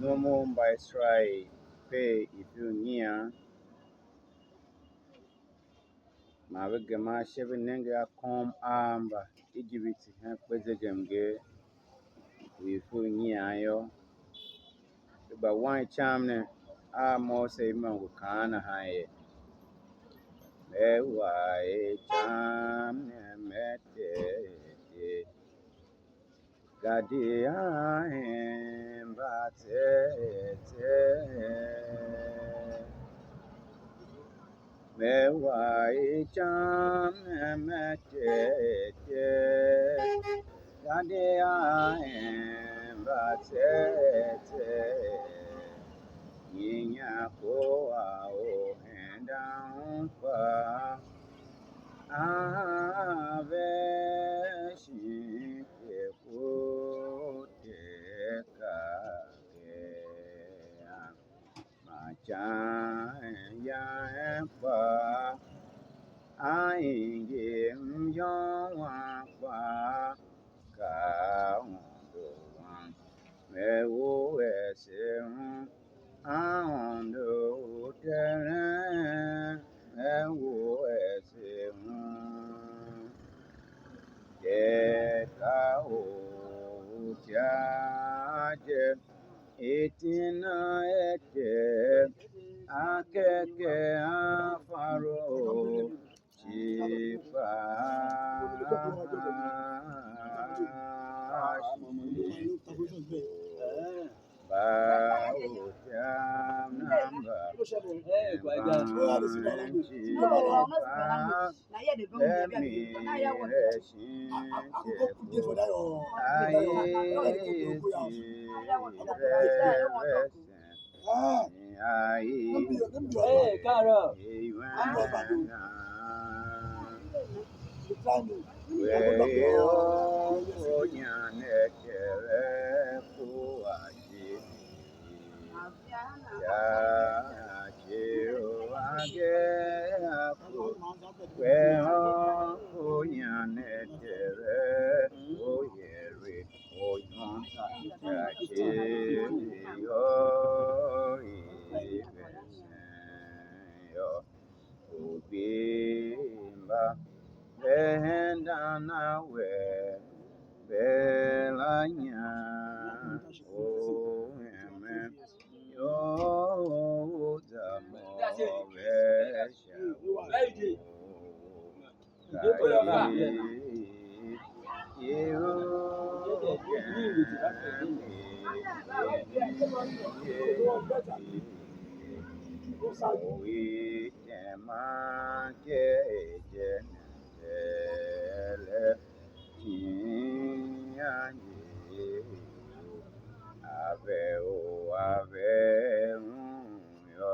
no more by try pay if you near my gama shabby nanga come amba Egypt and President if you near yo. But one charm more say man who can hide. Ewa charm mete Gadia batete Mewa cham mete Gadia batete Yinya koa o hendan kwa Ave shike poteka Machaya empa ainge mjongwa kwa kaondo wan mewo ese aondo tere mewo ese Yeka o chaje itina ete akeke afaro chifa ba o jam namba Obimba Behendana we Belanya O Amen Yo Damo we can ave o ave yo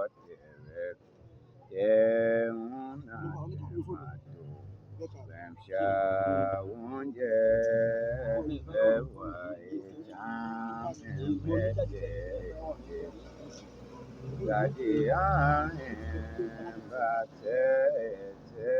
te una Ramsha wonje ewa jam Gadi batete